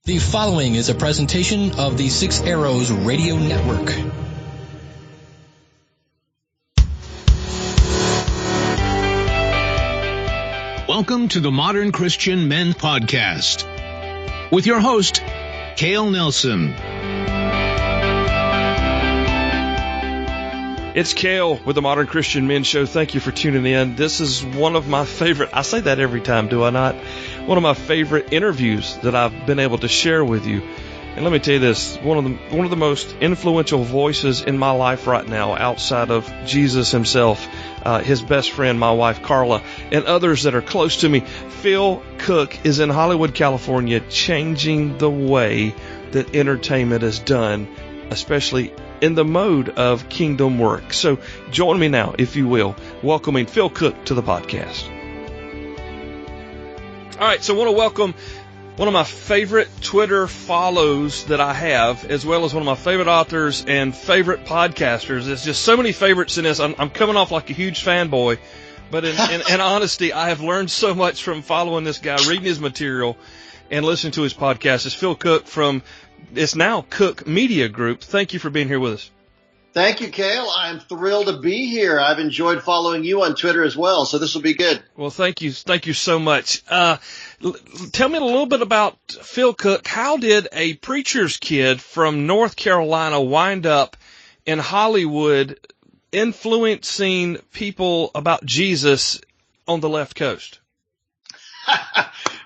The following is a presentation of the Six Arrows Radio Network. Welcome to the Modern Christian Men Podcast with your host, Cale Nelson. It's Cale with the Modern Christian Men Show. Thank you for tuning in. This is one of my favorite, I say that every time, do I not? One of my favorite interviews that I've been able to share with you. And let me tell you this, one of the most influential voices in my life right now outside of Jesus himself, his best friend, my wife Carla, and others that are close to me. Phil Cooke is in Hollywood, California, changing the way that entertainment is done, especially in the mode of kingdom work. So join me now, if you will, welcoming Phil Cooke to the podcast. All right, so I want to welcome one of my favorite Twitter follows that I have, as well as one of my favorite authors and favorite podcasters. There's just so many favorites in this. I'm coming off like a huge fanboy, but in honesty, I have learned so much from following this guy, reading his material, and listening to his podcast. It's Phil Cooke from It's now Cooke Media Group. Thank you for being here with us. Thank you, Cale. I'm thrilled to be here. I've enjoyed following you on Twitter as well, so this will be good. Well, thank you so much. Tell me a little bit about Phil Cooke. How did a preacher's kid from North Carolina wind up in Hollywood influencing people about Jesus on the left coast?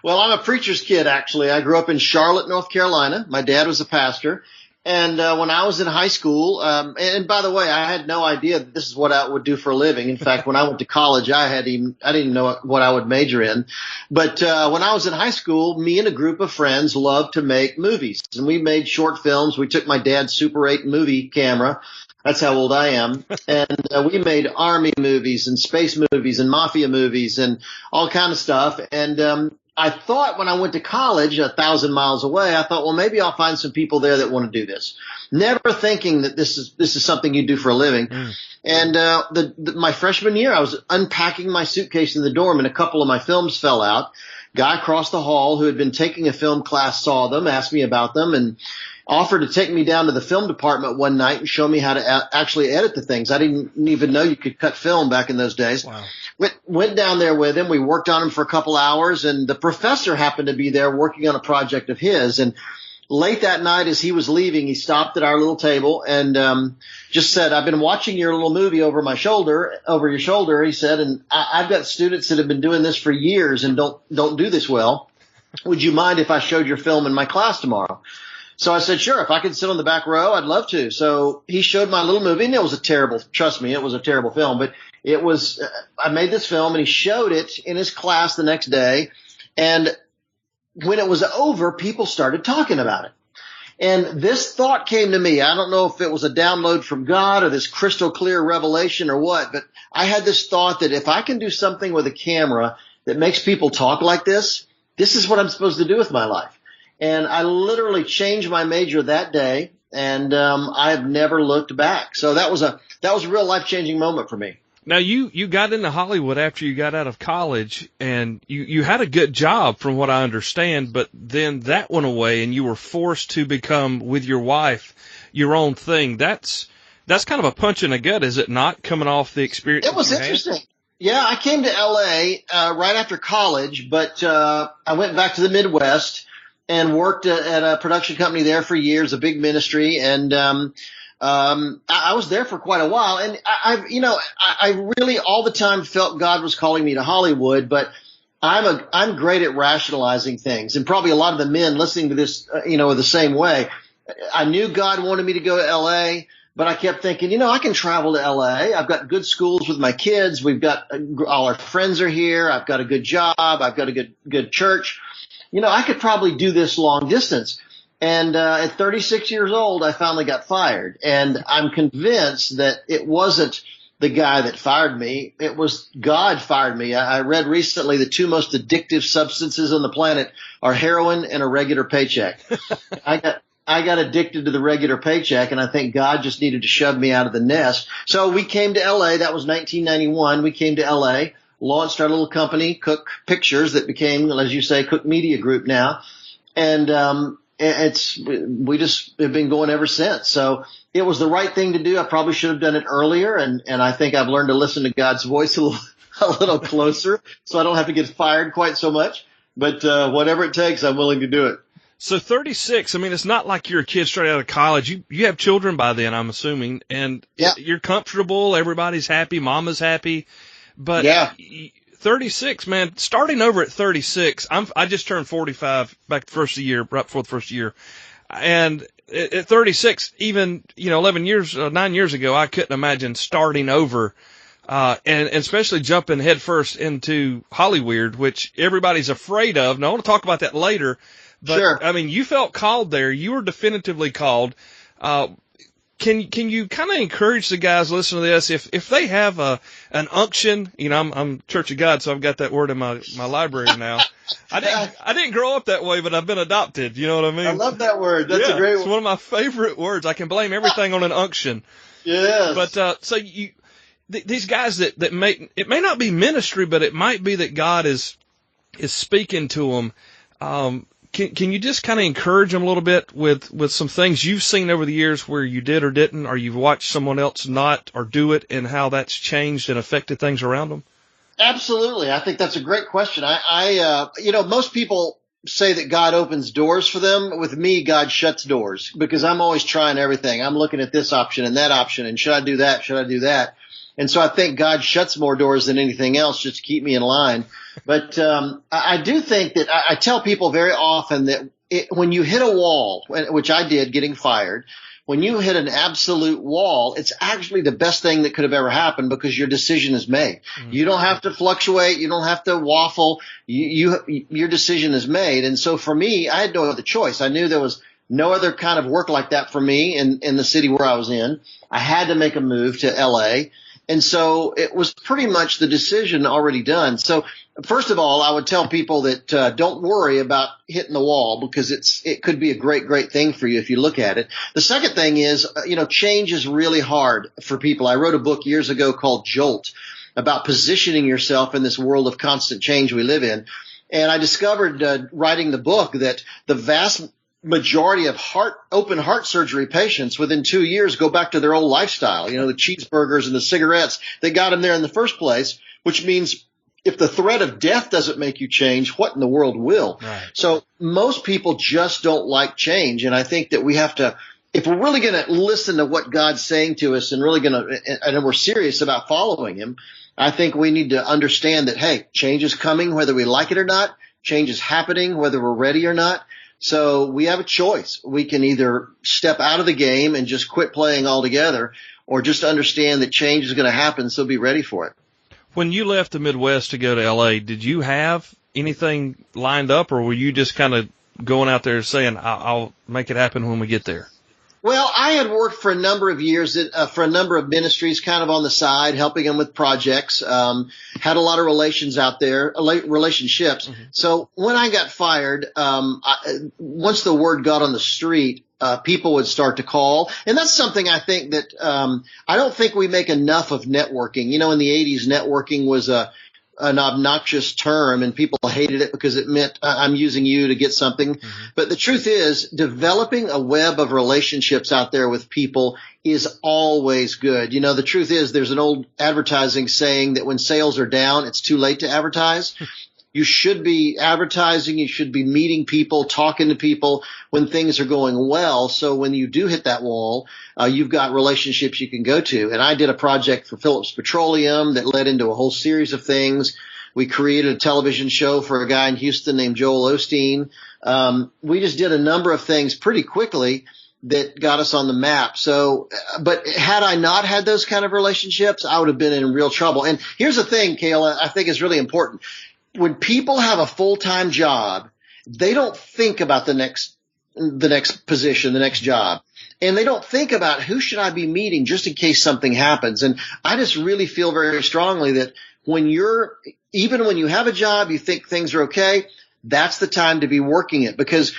Well, I'm a preacher's kid, actually. I grew up in Charlotte, North Carolina. My dad was a pastor. And when I was in high school, and by the way, I had no idea that this is what I would do for a living. In fact, when I went to college, I didn't know what I would major in. But when I was in high school, me and a group of friends loved to make movies. And we made short films. We took my dad's Super 8 movie camera. That's how old I am. And we made army movies and space movies and mafia movies and all kind of stuff. And I thought when I went to college 1,000 miles away, I thought, well, maybe I'll find some people there that want to do this. Never thinking that this is something you do for a living. And my freshman year, I was unpacking my suitcase in the dorm, and a couple of my films fell out. Guy across the hall who had been taking a film class saw them, asked me about them, and offered to take me down to the film department one night and show me how to actually edit the things. I didn't even know you could cut film back in those days. Wow. Went down there with him. We worked on him for a couple hours, and the professor happened to be there working on a project of his. And late that night, as he was leaving, he stopped at our little table and just said, "I've been watching your little movie over your shoulder," he said, "and I've got students that have been doing this for years and don't do this well. Would you mind if I showed your film in my class tomorrow?" So I said, sure, if I could sit on the back row, I'd love to. So he showed my little movie, and it was a terrible film, but it was, I made this film, and he showed it in his class the next day. And when it was over, people started talking about it. And this thought came to me. I don't know if it was a download from God or this crystal clear revelation or what, but I had this thought that if I can do something with a camera that makes people talk like this is what I'm supposed to do with my life. And I literally changed my major that day, and I've never looked back. So that was a real life-changing moment for me. Now, you got into Hollywood after you got out of college, and you had a good job from what I understand, but then that went away, and you were forced to become, with your wife, your own thing. That's kind of a punch in the gut, is it not, coming off the experience? It was interesting. Yeah, I came to L.A. Right after college, but I went back to the Midwest and worked at a production company there for years, a big ministry. And I was there for quite a while. And I really all the time felt God was calling me to Hollywood, but I'm great at rationalizing things. And probably a lot of the men listening to this, the same way. I knew God wanted me to go to L.A., but I kept thinking, I can travel to L.A. I've got good schools with my kids. We've got all our friends are here. I've got a good job. I've got a good church. I could probably do this long distance. And at 36 years old, I finally got fired. And I'm convinced that it wasn't the guy that fired me. It was God fired me. I read recently the two most addictive substances on the planet are heroin and a regular paycheck. I got addicted to the regular paycheck, and I think God just needed to shove me out of the nest. So we came to L.A. That was 1991. We came to L.A., launched our little company, Cooke Pictures, that became, as you say, Cooke Media Group now. And we just have been going ever since. So it was the right thing to do. I probably should have done it earlier. And I think I've learned to listen to God's voice a little closer so I don't have to get fired quite so much. But whatever it takes, I'm willing to do it. So 36, I mean, it's not like you're a kid straight out of college. You have children by then, I'm assuming, and you're comfortable. Everybody's happy. Mama's happy. But 36, man, starting over at 36, I just turned 45 back the first year, right before the first year. And at 36, even, 9 years ago, I couldn't imagine starting over, and especially jumping headfirst into Hollywood, which everybody's afraid of. And I want to talk about that later. But, sure. I mean, you felt called there. You were definitively called. Can you kind of encourage the guys listening to this if they have an unction? I'm Church of God, so I've got that word in my library now. I didn't grow up that way, but I've been adopted. You know what I mean? I love that word. That's a great word. It's one of my favorite words. I can blame everything on an unction. Yes. But so these guys that it may not be ministry, but it might be that God is speaking to them. Can you just kind of encourage them a little bit with some things you've seen over the years where you did or didn't, or you've watched someone else not or do it, and how that's changed and affected things around them? Absolutely. I think that's a great question. Most people say that God opens doors for them. With me, God shuts doors because I'm always trying everything. I'm looking at this option and that option, and should I do that? Should I do that? And so I think God shuts more doors than anything else just to keep me in line. But I do think that I tell people very often that when you hit a wall, which I did getting fired, when you hit an absolute wall, it's actually the best thing that could have ever happened because your decision is made. Mm-hmm. You don't have to fluctuate. You don't have to waffle. Your decision is made. And so for me, I had no other choice. I knew there was no other kind of work like that for me in the city where I was in. I had to make a move to LA. And so it was pretty much the decision already done. So first of all, I would tell people that don't worry about hitting the wall because it could be a great, great thing for you if you look at it. The second thing is, change is really hard for people. I wrote a book years ago called Jolt about positioning yourself in this world of constant change we live in. And I discovered writing the book that the vast majority of open heart surgery patients within 2 years go back to their old lifestyle, the cheeseburgers and the cigarettes that got them there in the first place, which means if the threat of death doesn't make you change, what in the world will? Right. So most people just don't like change. And I think that we have to, if we're really going to listen to what God's saying to us and we're serious about following him, I think we need to understand that, hey, change is coming whether we like it or not. Change is happening whether we're ready or not. So we have a choice. We can either step out of the game and just quit playing altogether, or just understand that change is going to happen, so be ready for it. When you left the Midwest to go to L.A., did you have anything lined up, or were you just kind of going out there saying, I'll make it happen when we get there? Well, I had worked for a number of years for a number of ministries kind of on the side, helping them with projects, had a lot of relationships. Mm-hmm. So when I got fired, once the word got on the street, people would start to call. And that's something I think that I don't think we make enough of networking. In the 80s, networking was an obnoxious term, and people hated it because it meant I'm using you to get something. Mm-hmm. But the truth is, developing a web of relationships out there with people is always good. The truth is, there's an old advertising saying that when sales are down, it's too late to advertise. You should be advertising. You should be meeting people, talking to people when things are going well. So when you do hit that wall, you've got relationships you can go to. And I did a project for Phillips Petroleum that led into a whole series of things. We created a television show for a guy in Houston named Joel Osteen. We just did a number of things pretty quickly that got us on the map. So, but had I not had those kind of relationships, I would have been in real trouble. And here's the thing, Kayla, I think is really important. When people have a full-time job, they don't think about the next position, the next job. And they don't think about who should I be meeting just in case something happens. And I just really feel very strongly that even when you have a job, you think things are okay, that's the time to be working it, because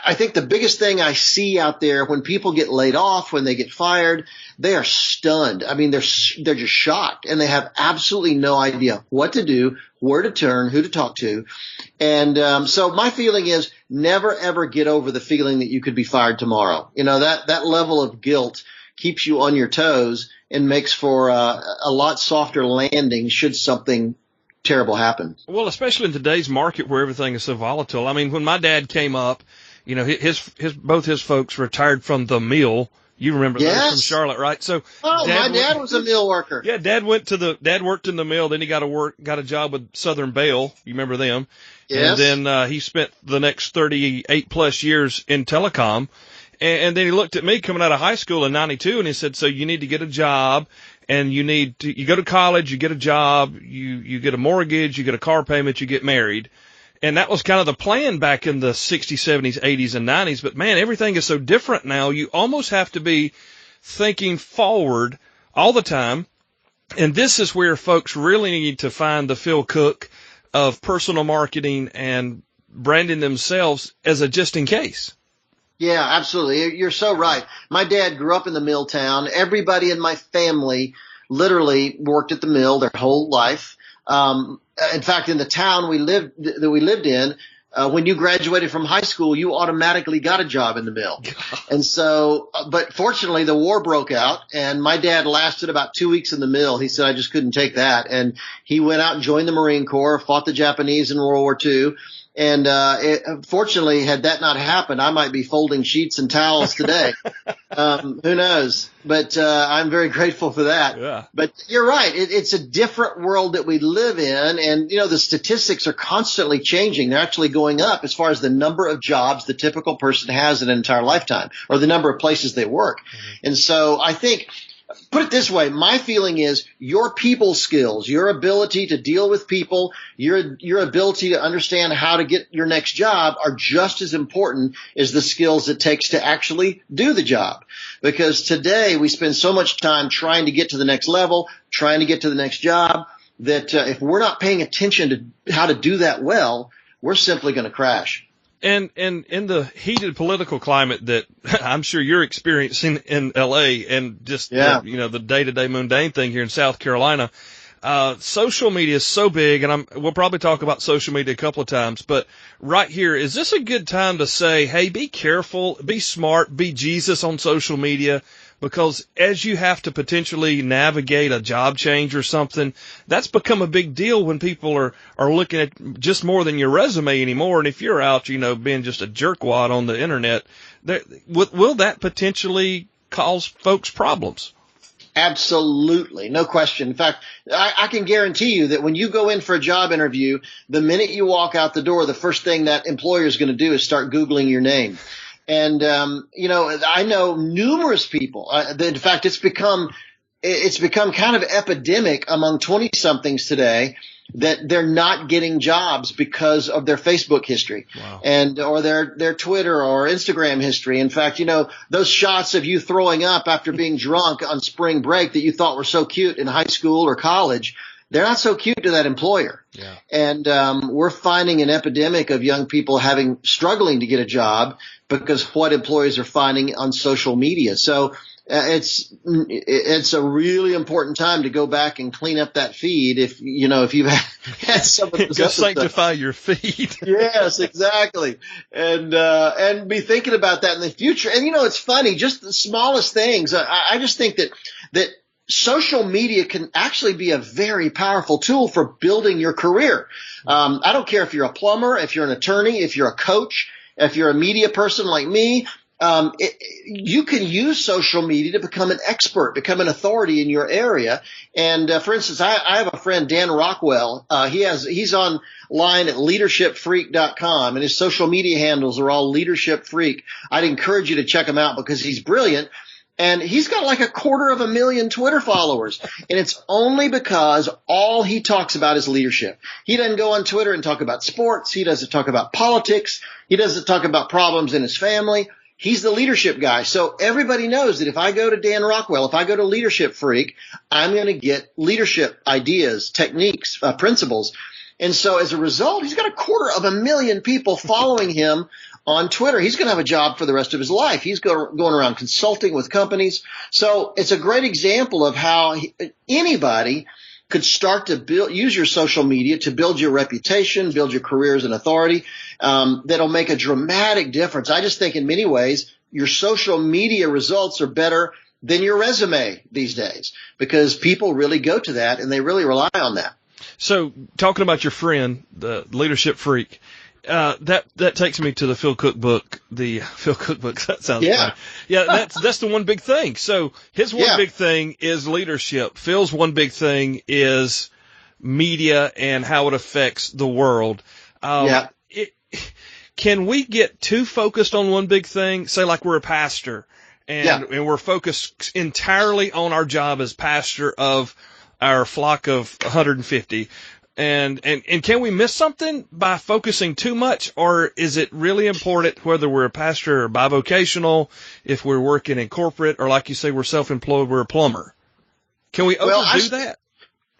I think the biggest thing I see out there when people get laid off, when they get fired, they are stunned. I mean, they're just shocked, and they have absolutely no idea what to do, where to turn, who to talk to. And so my feeling is never, ever get over the feeling that you could be fired tomorrow. You know, that level of guilt keeps you on your toes and makes for a lot softer landing should something terrible happen. Well, especially in today's market where everything is so volatile. I mean, when my dad came up, you know, both his folks retired from the mill. You remember those from Charlotte, right? So, my dad was a mill worker. Yeah, dad worked in the mill. Then he got a job with Southern Bell. You remember them? Yes. And then he spent the next 38 plus years in telecom. And then he looked at me coming out of high school in '92, and he said, "So you need to get a job, and you go to college, you get a job, you get a mortgage, you get a car payment, you get married." And that was kind of the plan back in the 60s, 70s, 80s, and 90s. But, man, everything is so different now. You almost have to be thinking forward all the time. And this is where folks really need to find the Phil Cooke of personal marketing and branding themselves as a just in case. Yeah, absolutely. You're so right. My dad grew up in the mill town. Everybody in my family literally worked at the mill their whole life. In fact, in the town we lived in, when you graduated from high school, you automatically got a job in the mill. And so, but fortunately the war broke out, and my dad lasted about 2 weeks in the mill. He said, I just couldn't take that. And he went out and joined the Marine Corps, fought the Japanese in World War II. And fortunately, had that not happened, I might be folding sheets and towels today. Who knows? But I'm very grateful for that. Yeah. But you're right. It's a different world that we live in. And, you know, the statistics are constantly changing. They're actually going up as far as the number of jobs the typical person has in an entire lifetime, or the number of places they work. Mm-hmm. And so I think – put it this way, my feeling is your people skills, your ability to deal with people, your ability to understand how to get your next job are just as important as the skills it takes to actually do the job. Because today we spend so much time trying to get to the next level, trying to get to the next job, that if we're not paying attention to how to do that well, we're simply going to crash. And in the heated political climate that I'm sure you're experiencing in LA, and just the day-to-day mundane thing here in South Carolina, social media is so big, and we'll probably talk about social media a couple of times, but right here, is this a good time to say, hey, be careful, be smart, be Jesus on social media? Because as you have to potentially navigate a job change or something, that's become a big deal when people are looking at just more than your resume anymore. And if you're out, being just a jerkwad on the internet, will that potentially cause folks problems? Absolutely. No question. In fact, I can guarantee you that when you go in for a job interview, the minute you walk out the door, the first thing that employer is going to do is start Googling your name. And, I know numerous people. In fact, it's become kind of epidemic among 20-somethings today that they're not getting jobs because of their Facebook history. Wow. Or their Twitter or Instagram history. In fact, those shots of you throwing up after being drunk on spring break that you thought were so cute in high school or college, they're not so cute to that employer. Yeah. And we're finding an epidemic of young people struggling to get a job because of what employers are finding on social media. So it's a really important time to go back and clean up that feed if you've had some of those. Just sanctify your feed. Yes, exactly. And be thinking about that in the future. And it's funny, just the smallest things. I just think that social media can actually be a very powerful tool for building your career. I don't care if you're a plumber, if you're an attorney, if you're a coach, if you're a media person like me. You can use social media to become an expert, become an authority in your area. And for instance, I have a friend, Dan Rockwell. He's online at leadershipfreak.com, and his social media handles are all Leadership Freak. I'd encourage you to check him out because he's brilliant. And he's got like 250,000 Twitter followers. And it's only because all he talks about is leadership. He doesn't go on Twitter and talk about sports. He doesn't talk about politics. He doesn't talk about problems in his family. He's the leadership guy. So everybody knows that if I go to Dan Rockwell, if I go to Leadership Freak, I'm going to get leadership ideas, techniques, principles. And so as a result, he's got 250,000 people following him on Twitter. He's going to have a job for the rest of his life. He's going around consulting with companies. So it's a great example of how anybody could start to use your social media to build your reputation, build your career as an authority. That'll make a dramatic difference. I just think in many ways your social media results are better than your resume these days because people really go to that and they really rely on that. So talking about your friend, the leadership freak, that takes me to the Phil Cooke book. The Phil Cooke book. That sounds funny. Yeah, that's the one big thing. So his one big thing is leadership. Phil's one big thing is media and how it affects the world. Can we get too focused on one big thing? Say like we're a pastor and we're focused entirely on our job as pastor of our flock of 150. And can we miss something by focusing too much, or is it really important whether we're a pastor or bivocational, if we're working in corporate, or like you say, we're self-employed, we're a plumber? Can we overdo that?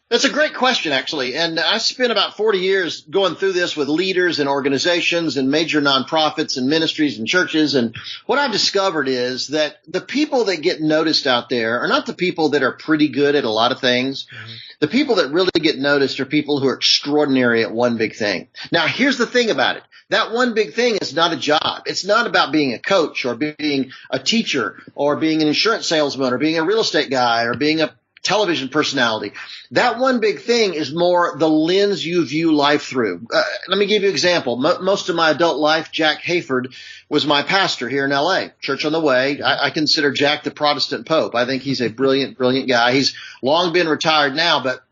That's a great question, actually. And I spent about 40 years going through this with leaders and organizations and major nonprofits and ministries and churches. And what I've discovered is that the people that get noticed out there are not the people that are pretty good at a lot of things. Mm-hmm. The people that really get noticed are people who are extraordinary at one big thing. Now, here's the thing about it. That one big thing is not a job. It's not about being a coach or being a teacher or being an insurance salesman or being a real estate guy or being a television personality. That one big thing is more the lens you view life through. Let me give you an example. Most of my adult life, Jack Hayford was my pastor here in L.A., Church on the Way. I consider Jack the Protestant Pope. I think he's a brilliant, brilliant guy. He's long been retired now, but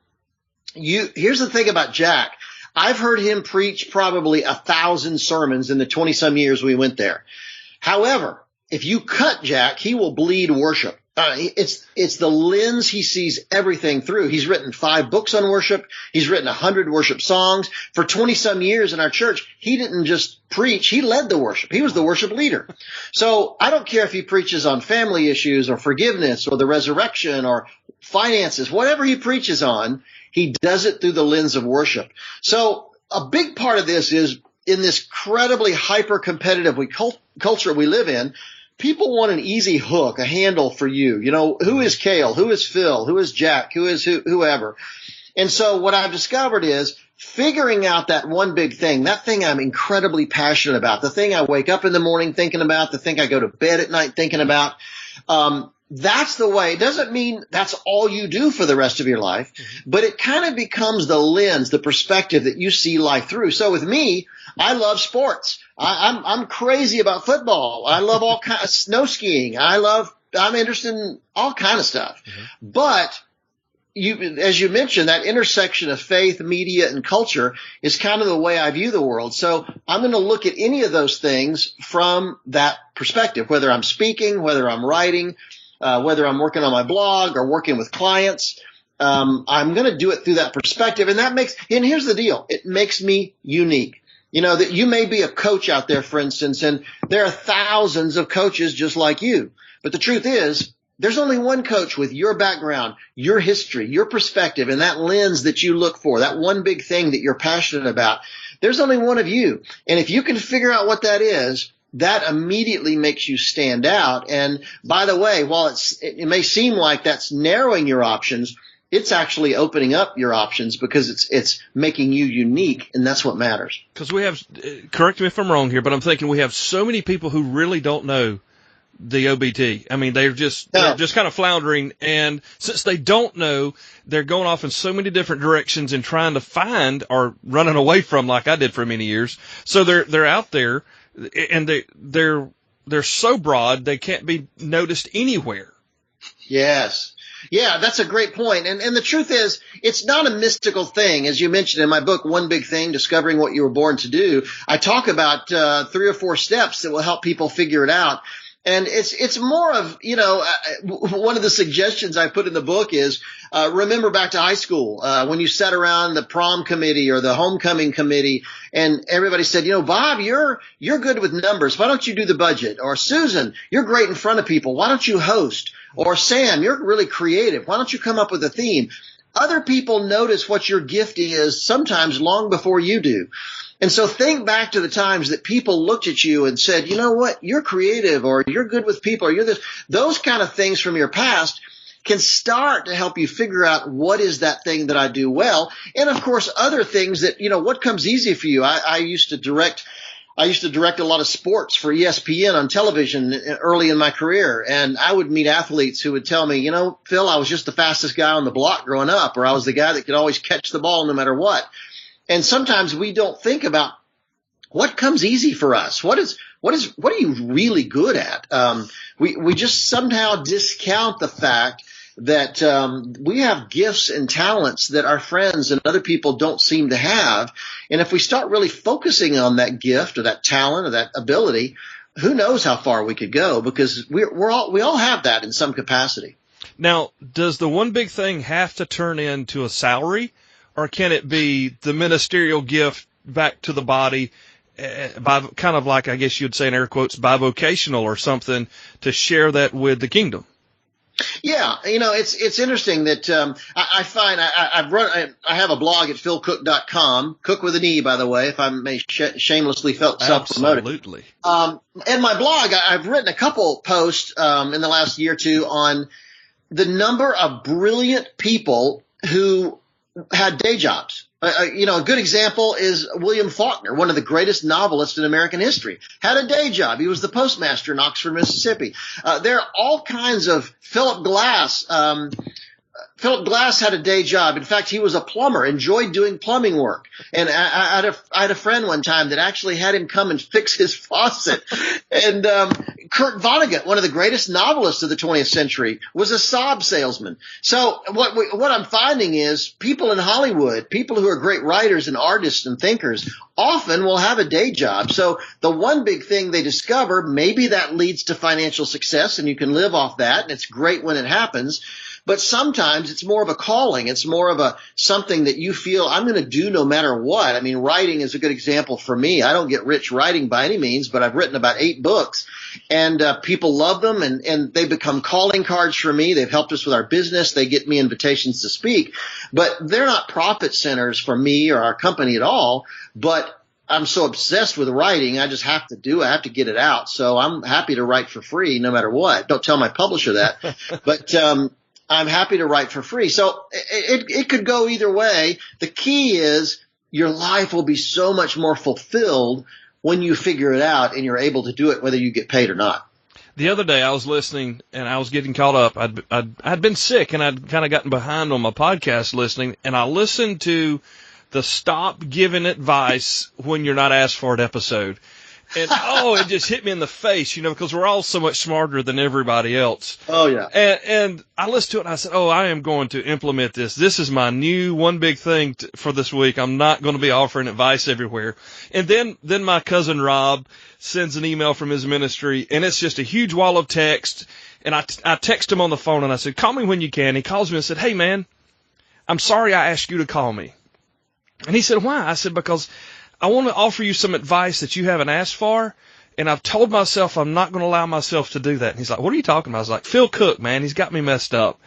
here's the thing about Jack. I've heard him preach probably 1,000 sermons in the 20-some years we went there. However, if you cut Jack, he will bleed worship. It's the lens he sees everything through. He's written 5 books on worship. He's written 100 worship songs. For 20-some years in our church, he didn't just preach. He led the worship. He was the worship leader. So I don't care if he preaches on family issues or forgiveness or the resurrection or finances, whatever he preaches on, he does it through the lens of worship. So a big part of this is in this incredibly hyper-competitive culture we live in, people want an easy hook, a handle for you. You know, who is Cale? Who is Phil? Who is Jack? Who is whoever? And so what I've discovered is figuring out that one big thing, that thing I'm incredibly passionate about, the thing I wake up in the morning thinking about, the thing I go to bed at night thinking about. That's the way. It doesn't mean that's all you do for the rest of your life, but it kind of becomes the lens, the perspective that you see life through. So with me, I love sports. I'm crazy about football. I love all kinds of snow skiing. I'm interested in all kind of stuff. But as you mentioned, that intersection of faith, media, and culture is kind of the way I view the world. So I'm going to look at any of those things from that perspective, whether I'm speaking, whether I'm writing, whether I'm working on my blog or working with clients. I'm going to do it through that perspective. And here's the deal. It makes me unique. You know, that you may be a coach out there, for instance, and there are thousands of coaches just like you. But the truth is, there's only one coach with your background, your history, your perspective, and that lens that you look for, that one big thing that you're passionate about. There's only one of you. And if you can figure out what that is, that immediately makes you stand out. And by the way, while it may seem like that's narrowing your options, it's actually opening up your options because it's making you unique, and that's what matters. Because we have, correct me if I'm wrong here, but I'm thinking we have so many people who really don't know the OBT. I mean, they're just kind of floundering, and since they don't know, they're going off in so many different directions and trying to find or running away from, like I did for many years. So they're out there, and they're so broad they can't be noticed anywhere. Yes. Yeah, that's a great point. And the truth is, it's not a mystical thing. As you mentioned in my book, One Big Thing, Discovering What You Were Born to Do, I talk about 3 or 4 steps that will help people figure it out. And it's more of, one of the suggestions I put in the book is, remember back to high school, when you sat around the prom committee or the homecoming committee and everybody said, Bob, you're good with numbers. Why don't you do the budget? Or Susan, you're great in front of people. Why don't you host? Or Sam, you're really creative. Why don't you come up with a theme? Other people notice what your gift is sometimes long before you do. And so think back to the times that people looked at you and said, you know what, you're creative, or you're good with people, or you're this. Those kind of things from your past can start to help you figure out what is that thing that I do well. And of course, other things that, what comes easy for you. I used to direct a lot of sports for ESPN on television early in my career. And I would meet athletes who would tell me, Phil, I was just the fastest guy on the block growing up, or I was the guy that could always catch the ball no matter what. And sometimes we don't think about what comes easy for us. What are you really good at? We just somehow discount the fact that we have gifts and talents that our friends and other people don't seem to have. And if we start really focusing on that gift or that talent or that ability, who knows how far we could go, because we all have that in some capacity. Now, does the one big thing have to turn into a salary, or can it be the ministerial gift back to the body by kind of like, I guess you'd say in air quotes, bivocational or something, to share that with the kingdom? Yeah, it's interesting that I find I have a blog at philcooke.com, Cook with an E, by the way, if I may shamelessly self-promote it. Absolutely. In my blog, I've written a couple posts in the last year or two on the number of brilliant people who had day jobs. A good example is William Faulkner, one of the greatest novelists in American history, had a day job. He was the postmaster in Oxford, Mississippi. There are all kinds of Philip Glass. Philip Glass had a day job. In fact, he was a plumber, enjoyed doing plumbing work. And I had a friend one time that actually had him come and fix his faucet. And Kurt Vonnegut, one of the greatest novelists of the 20th century, was a Saab salesman. So what I'm finding is people in Hollywood, people who are great writers and artists and thinkers, often will have a day job. So the one big thing they discover, maybe that leads to financial success and you can live off that, and it's great when it happens. But sometimes it's more of a calling. It's more of something that you feel I'm going to do no matter what. I mean, writing is a good example for me. I don't get rich writing by any means, but I've written about 8 books, and people love them, and they become calling cards for me. They've helped us with our business. They get me invitations to speak, but they're not profit centers for me or our company at all. But I'm so obsessed with writing, I just have to I have to get it out. So I'm happy to write for free no matter what. Don't tell my publisher that, but I'm happy to write for free. So it could go either way. The key is your life will be so much more fulfilled when you figure it out and you're able to do it whether you get paid or not. The other day I was listening and I was getting caught up. I'd been sick and I'd kind of gotten behind on my podcast listening, and I listened to the Stop Giving Advice When You're Not Asked For It episode. And, it just hit me in the face, because we're all so much smarter than everybody else. Oh, yeah. And I listened to it and I said, I am going to implement this. This is my new one big thing for this week. I'm not going to be offering advice everywhere. And then my cousin Rob sends an email from his ministry, and it's just a huge wall of text. And I text him on the phone and I said, call me when you can. He calls me and said, hey, man, I'm sorry I asked you to call me. And he said, why? I said, because I want to offer you some advice that you haven't asked for, and I've told myself I'm not going to allow myself to do that. And he's like, what are you talking about? I was like, Phil Cooke, man, he's got me messed up.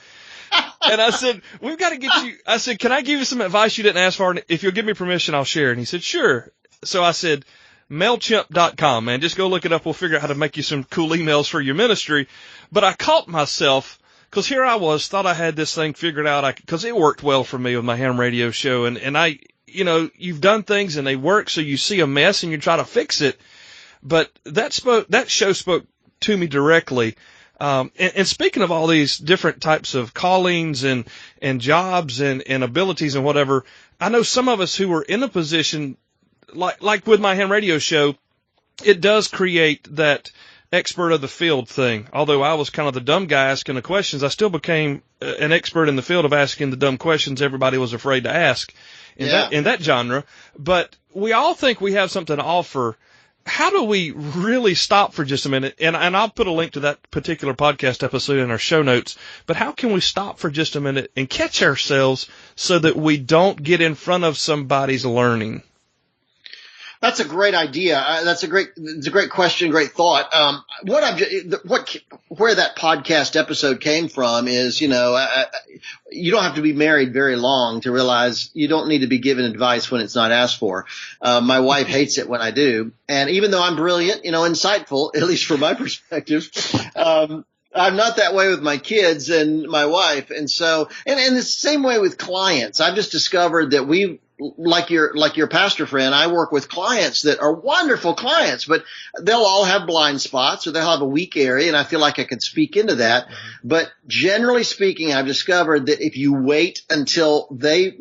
And I said, we've got to get you. I said, can I give you some advice you didn't ask for? And if you'll give me permission, I'll share. And he said, sure. So I said, MailChimp.com, man, just go look it up. We'll figure out how to make you some cool emails for your ministry. But I caught myself, because here I was, thought I had this thing figured out, because it worked well for me with my ham radio show. And I, you've done things and they work, so you see a mess and you try to fix it. But that show spoke to me directly. And speaking of all these different types of callings and jobs and abilities and whatever, I know some of us who are in a position, like with my ham radio show, it does create that expert of the field thing. Although I was kind of the dumb guy asking the questions, I still became an expert in the field of asking the dumb questions everybody was afraid to ask. In that genre. But we all think we have something to offer. How do we really stop for just a minute? And I'll put a link to that particular podcast episode in our show notes. But how can we stop for just a minute and catch ourselves so that we don't get in front of somebody's learning? That's a great idea. It's a great question, great thought. Where that podcast episode came from is, you don't have to be married very long to realize you don't need to be given advice when it's not asked for. My wife hates it when I do. And even though I'm brilliant, insightful, at least from my perspective, I'm not that way with my kids and my wife. And so, and it's the same way with clients. I've just discovered that like your pastor friend, I work with clients that are wonderful clients, but they'll all have blind spots or they'll have a weak area. And I feel like I could speak into that. Mm-hmm. But generally speaking, I've discovered that if you wait until they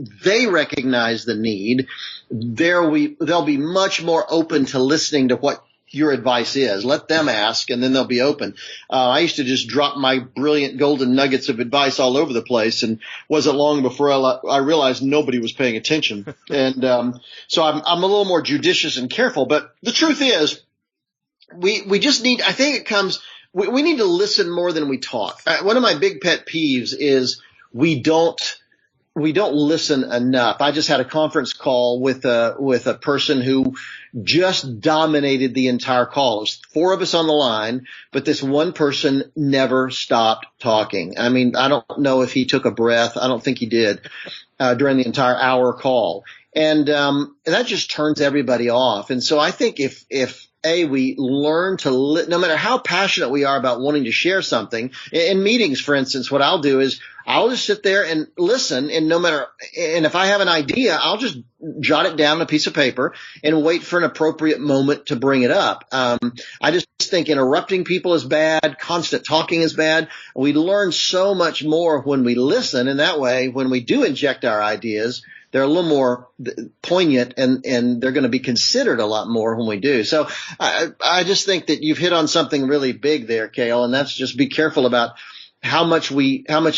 recognize the need, they'll be much more open to listening to what your advice is. Let them ask, and then they'll be open. I used to just drop my brilliant golden nuggets of advice all over the place, and wasn't long before I realized nobody was paying attention. And so I'm a little more judicious and careful. But the truth is, we just need. I think it comes. We need to listen more than we talk. One of my big pet peeves is we don't listen enough. I just had a conference call with a person who just dominated the entire call. It was 4 of us on the line, but this one person never stopped talking. I mean, I don't know if he took a breath. I don't think he did during the entire hour call. And that just turns everybody off. And so I think if we learn to no matter how passionate we are about wanting to share something in meetings, for instance, what I'll do is I'll just sit there and listen, and if I have an idea, I'll just jot it down on a piece of paper and wait for an appropriate moment to bring it up. I just think interrupting people is bad. Constant talking is bad. We learn so much more when we listen. And that way, when we do inject our ideas, they're a little more poignant, and they're going to be considered a lot more when we do. So I just think that you've hit on something really big there, Cale, and that's just be careful about how much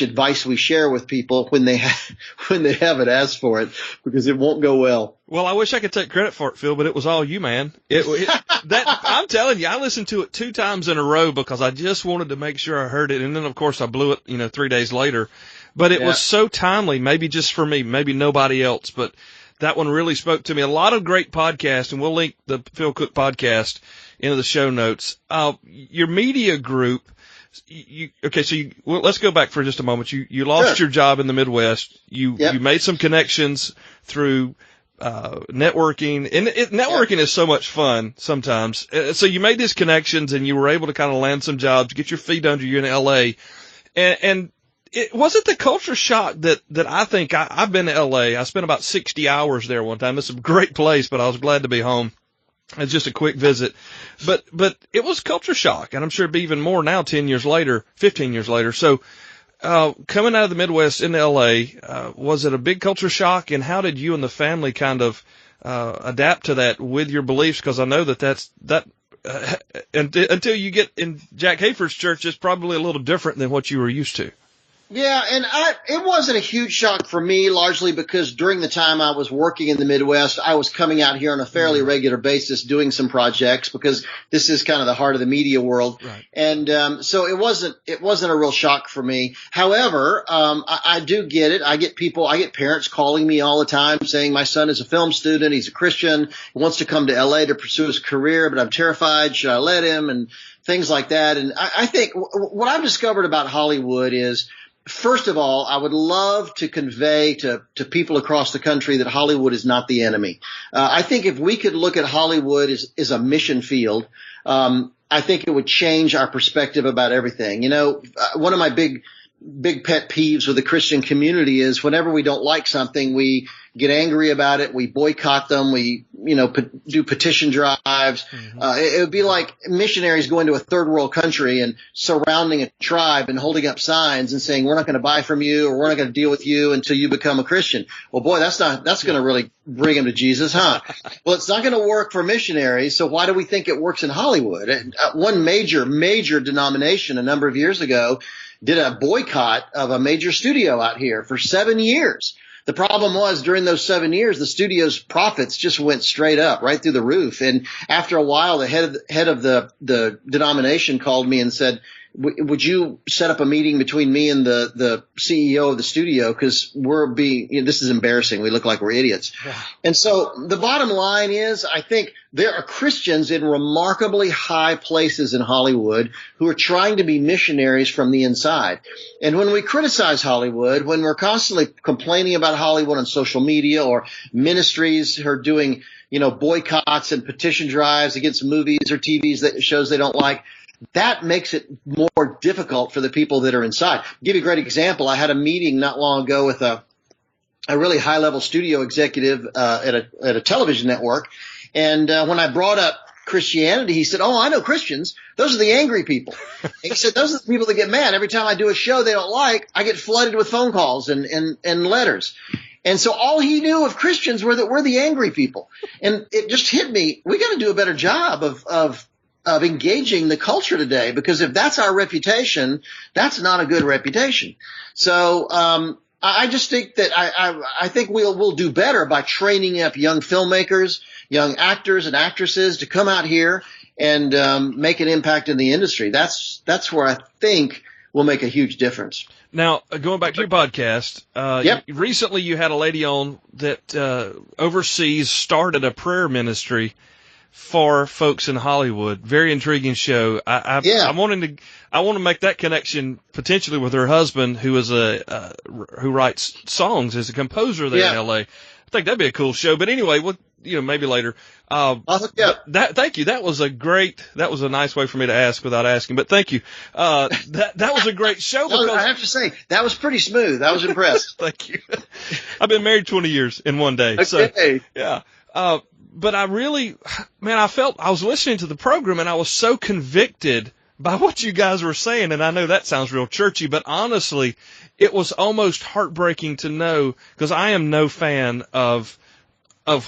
advice we share with people when they haven't asked for it, because it won't go well. Well, I wish I could take credit for it, Phil, but it was all you, man. I'm telling you, I listened to it 2 times in a row because I just wanted to make sure I heard it, and then of course I blew it, 3 days later. But it was so timely, maybe just for me, maybe nobody else, but that one really spoke to me. A lot of great podcasts, and we'll link the Phil Cooke podcast into the show notes. Your media group. Let's go back for just a moment. You lost your job in the Midwest. You made some connections through networking, and networking is so much fun sometimes. So you made these connections, and you were able to kind of land some jobs, get your feet under you in LA, and it wasn't the culture shock that I think. I've been to LA. I spent about 60 hours there one time. It's a great place, but I was glad to be home. It's just a quick visit, but it was culture shock, and I'm sure it'd be even more now 15 years later. So, coming out of the Midwest into LA, was it a big culture shock, and how did you and the family kind of, adapt to that with your beliefs? Cause I know until you get in Jack Hayford's church, it's probably a little different than what you were used to. Yeah, and it wasn't a huge shock for me, largely because during the time I was working in the Midwest, I was coming out here on a fairly regular basis doing some projects, because this is kind of the heart of the media world. Right. And so it wasn't a real shock for me. However, I do get it. I get parents calling me all the time saying my son is a film student, he's a Christian, he wants to come to LA to pursue his career, but I'm terrified, should I let him, and things like that. And I think what I've discovered about Hollywood is, first of all, I would love to convey to people across the country that Hollywood is not the enemy. I think if we could look at Hollywood as a mission field, I think it would change our perspective about everything. One of my big pet peeves with the Christian community is whenever we don't like something, we get angry about it, we boycott them, we do petition drives. Mm-hmm. It would be like missionaries going to a third world country and surrounding a tribe and holding up signs and saying, we're not going to buy from you, or we're not going to deal with you until you become a Christian. Well, boy, that's going to really bring them to Jesus, huh? Well, it's not going to work for missionaries, so why do we think it works in Hollywood? One major denomination a number of years ago did a boycott of a major studio out here for 7 years. The problem was, during those 7 years, the studio's profits just went straight up, right through the roof. And after a while, the head of the denomination called me and said, would you set up a meeting between me and the CEO of the studio? Because this is embarrassing. We look like we're idiots. Yeah. And so the bottom line is, I think there are Christians in remarkably high places in Hollywood who are trying to be missionaries from the inside. And when we criticize Hollywood, when we're constantly complaining about Hollywood on social media, or ministries who are doing, boycotts and petition drives against movies or TV shows they don't like, that makes it more difficult for the people that are inside. I'll give you a great example. I had a meeting not long ago with a really high-level studio executive at a television network, and when I brought up Christianity, he said, "Oh, I know Christians. Those are the angry people." He said, "Those are the people that get mad. Every time I do a show they don't like, I get flooded with phone calls and letters." And so all he knew of Christians were that we're the angry people. And it just hit me. We got to do a better job of engaging the culture today, because if that's our reputation, that's not a good reputation. So I just think that I think we'll do better by training up young filmmakers, young actors and actresses to come out here and make an impact in the industry. That's where I think we'll make a huge difference. Now, going back to your podcast, yep. Recently you had a lady on that overseas started a prayer ministry for folks in Hollywood. Very intriguing show. I want to make that connection potentially with her husband, who is who writes songs, as a composer there in LA. I think that'd be a cool show. But anyway, maybe later. I'll hook you up. Thank you. That was a nice way for me to ask without asking, but thank you. That was a great show. Because I have to say, that was pretty smooth. I was impressed. Thank you. I've been married 20 years in one day. Okay. So, yeah. But I was listening to the program and I was so convicted by what you guys were saying. And I know that sounds real churchy, but honestly, it was almost heartbreaking to know, because I am no fan of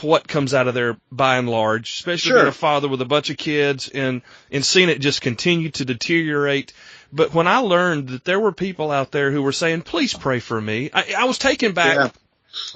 what comes out of there by and large, especially being a father with a bunch of kids and seeing it just continue to deteriorate. But when I learned that there were people out there who were saying, "Please pray for me," I was taken back.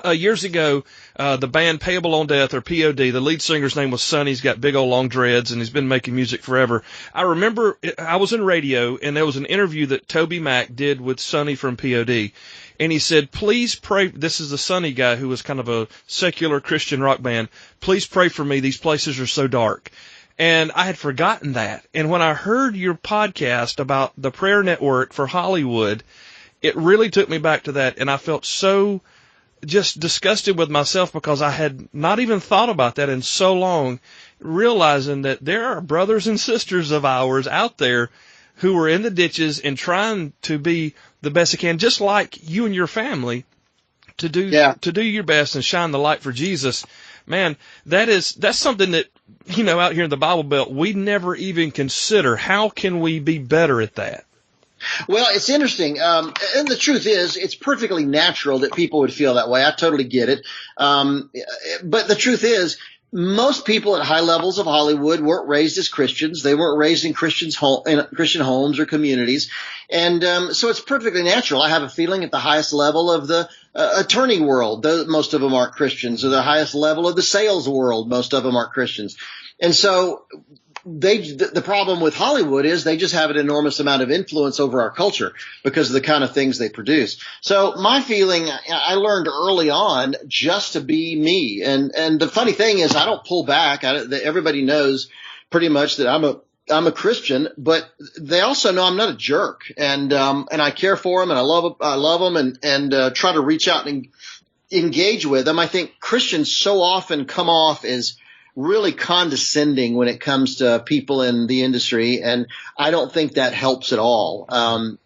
Years ago, the band Payable on Death, or POD, the lead singer's name was Sonny. He's got big old long dreads and he's been making music forever. I remember I was in radio and there was an interview that Toby Mac did with Sonny from POD. And he said, "Please pray." This is the Sonny guy who was kind of a secular Christian rock band. "Please pray for me. These places are so dark." And I had forgotten that. And when I heard your podcast about the prayer network for Hollywood, it really took me back to that. And I felt so just disgusted with myself, because I had not even thought about that in so long, realizing that there are brothers and sisters of ours out there who are in the ditches and trying to be the best they can, just like you and your family, to do your best and shine the light for Jesus. Man, that's something that, out here in the Bible Belt, we never even consider. How can we be better at that? Well, it's interesting. And the truth is, it's perfectly natural that people would feel that way. I totally get it. But the truth is, most people at high levels of Hollywood weren't raised as Christians. They weren't raised in Christian homes or communities. And so it's perfectly natural. I have a feeling at the highest level of the attorney world, most of them aren't Christians. Or the highest level of the sales world, most of them aren't Christians. And so the problem with Hollywood is they just have an enormous amount of influence over our culture because of the kind of things they produce. So my feeling, I learned early on just to be me. And the funny thing is, I don't pull back. Everybody knows pretty much that I'm a Christian, but they also know I'm not a jerk. And I care for them and I love them and try to reach out and engage with them. I think Christians so often come off as really condescending when it comes to people in the industry, and I don't think that helps at all. And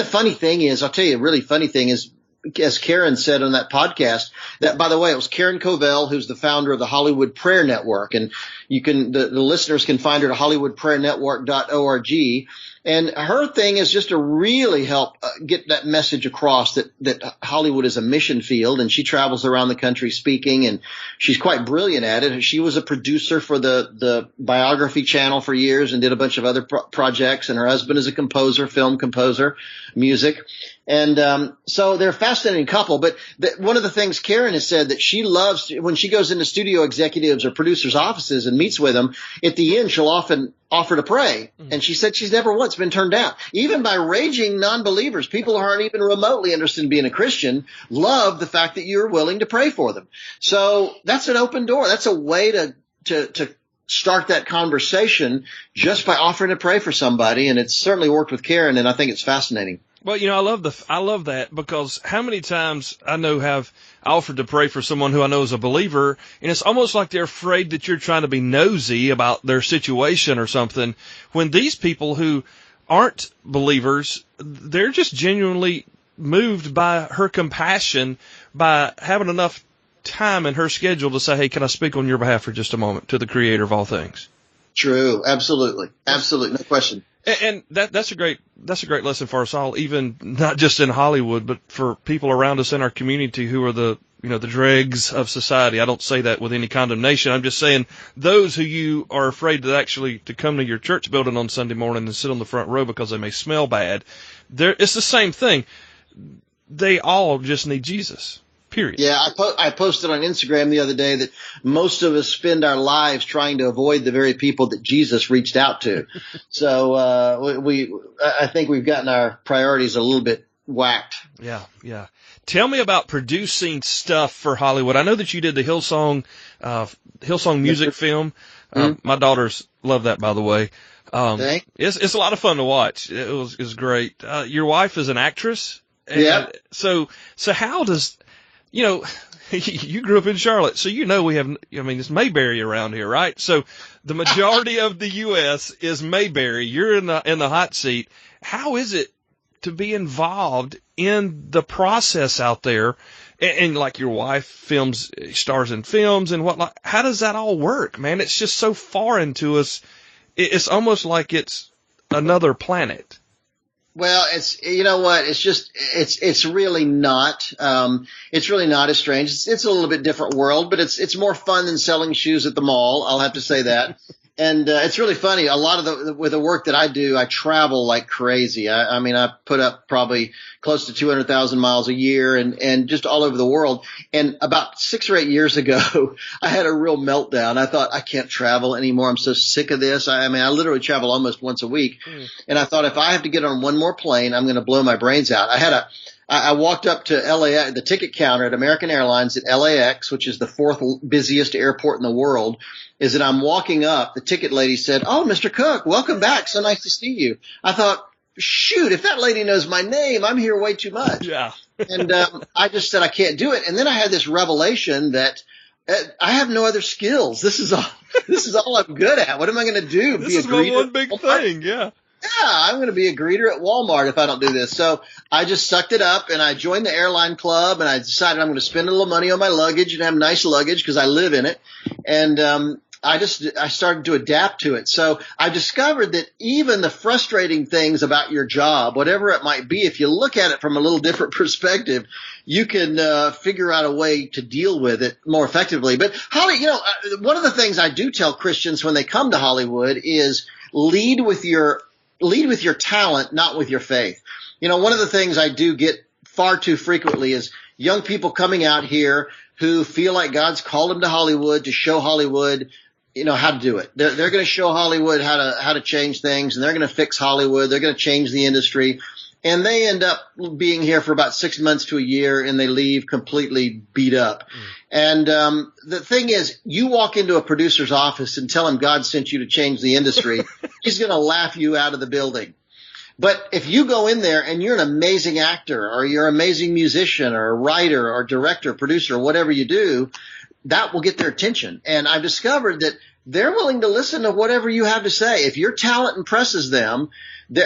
the funny thing is, I'll tell you, a really funny thing is, as Karen said on that podcast, that, by the way, it was Karen Covell, who's the founder of the Hollywood Prayer Network, and the listeners can find her at hollywoodprayernetwork.org. And her thing is just to really help get that message across that Hollywood is a mission field, and she travels around the country speaking, and she's quite brilliant at it. She was a producer for the Biography Channel for years and did a bunch of other projects, and her husband is a composer, film composer, music. And so they're fascinating couple. But one of the things Karen has said that she loves when she goes into studio executives or producers' offices and meets with them, at the end, she'll often offer to pray. And she said she's never once been turned down, even by raging non-believers. People who aren't even remotely interested in being a Christian love the fact that you're willing to pray for them. So that's an open door. That's a way to start that conversation just by offering to pray for somebody. And it's certainly worked with Karen, and I think it's fascinating. Well, I love that, because how many times I know have offered to pray for someone who I know is a believer, and it's almost like they're afraid that you're trying to be nosy about their situation or something, when these people who aren't believers, they're just genuinely moved by her compassion, by having enough time in her schedule to say, hey, can I speak on your behalf for just a moment to the Creator of all things? True. Absolutely. Absolutely. No question. And that's a great lesson for us all, even not just in Hollywood, but for people around us in our community who are the dregs of society. I don't say that with any condemnation. I'm just saying those who you are afraid to come to your church building on Sunday morning and sit on the front row because they may smell bad. It's the same thing. They all just need Jesus. Period. Yeah, I posted on Instagram the other day that most of us spend our lives trying to avoid the very people that Jesus reached out to. So I think we've gotten our priorities a little bit whacked. Yeah. Tell me about producing stuff for Hollywood. I know that you did the Hillsong music film. My daughters love that, by the way. It's a lot of fun to watch. It was great. Your wife is an actress. Yeah. So how does you grew up in Charlotte, so it's Mayberry around here, right? So the majority of the U.S. is Mayberry. You're in the hot seat. How is it to be involved in the process out there? And like your wife stars in films and whatnot. How does that all work, man? It's just so foreign to us. It's almost like it's another planet. Well, it's really not. It's really not as strange. It's a little bit different world, but it's more fun than selling shoes at the mall. I'll have to say that. And it's really funny. A lot of with the work that I do, I travel like crazy. I put up probably close to 200,000 miles a year and just all over the world. And about 6 or 8 years ago, I had a real meltdown. I thought, I can't travel anymore. I'm so sick of this. I literally travel almost once a week. And I thought, if I have to get on one more plane, I'm going to blow my brains out. I walked up to LAX, the ticket counter at American Airlines at LAX, which is the 4th busiest airport in the world. Is that I'm walking up, the ticket lady said, "Oh, Mr. Cooke, welcome back. So nice to see you." I thought, shoot, if that lady knows my name, I'm here way too much. Yeah. And I just said I can't do it. And then I had this revelation that I have no other skills. This is all I'm good at. What am I going to do? This is my one big thing. Yeah. Yeah, I'm going to be a greeter at Walmart if I don't do this. So I just sucked it up and I joined the airline club and I decided I'm going to spend a little money on my luggage and have nice luggage because I live in it. And I started to adapt to it. So I discovered that even the frustrating things about your job, whatever it might be, if you look at it from a little different perspective, you can figure out a way to deal with it more effectively. But one of the things I do tell Christians when they come to Hollywood is lead with your talent, not with your faith. One of the things I do get far too frequently is young people coming out here who feel like God's called them to Hollywood to show Hollywood, how to do it. They're going to show Hollywood how to change things, and they're going to fix Hollywood. They're going to change the industry. And they end up being here for about 6 months to a year, and they leave completely beat up. And the thing is, you walk into a producer's office and tell him God sent you to change the industry, he's going to laugh you out of the building. But if you go in there and you're an amazing actor or you're an amazing musician or a writer or director, producer, or whatever you do, that will get their attention. And I've discovered that they're willing to listen to whatever you have to say. If your talent impresses them,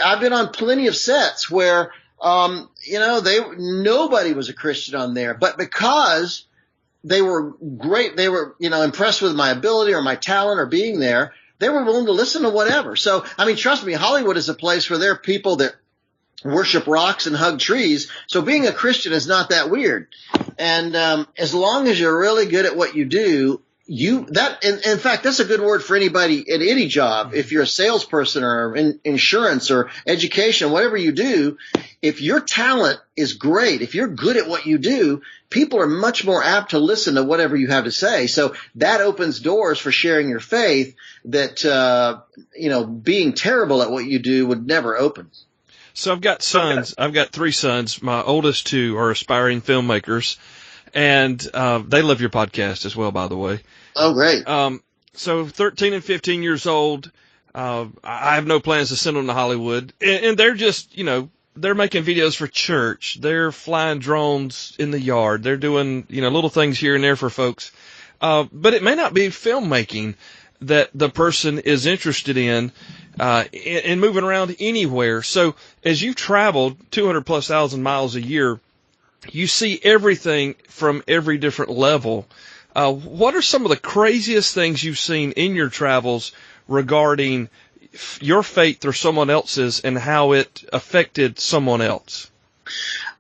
I've been on plenty of sets where, nobody was a Christian on there, but because they were great, they were, impressed with my ability or my talent or being there, they were willing to listen to whatever. So, trust me, Hollywood is a place where there are people that worship rocks and hug trees. So being a Christian is not that weird. And as long as you're really good at what you do, in fact, that's a good word for anybody at any job. If you're a salesperson or in insurance or education, whatever you do, if your talent is great, if you're good at what you do, people are much more apt to listen to whatever you have to say. So that opens doors for sharing your faith that, being terrible at what you do would never open. So I've got sons. I've got 3 sons. My oldest 2 are aspiring filmmakers, and they love your podcast as well, by the way. Oh, great. So 13 and 15 years old. I have no plans to send them to Hollywood, and they're just, they're making videos for church. They're flying drones in the yard. They're doing, little things here and there for folks. But it may not be filmmaking that the person is interested in moving around anywhere. So as you've traveled 200,000+ miles a year, you see everything from every different level. What are some of the craziest things you've seen in your travels regarding your faith or someone else's and how it affected someone else?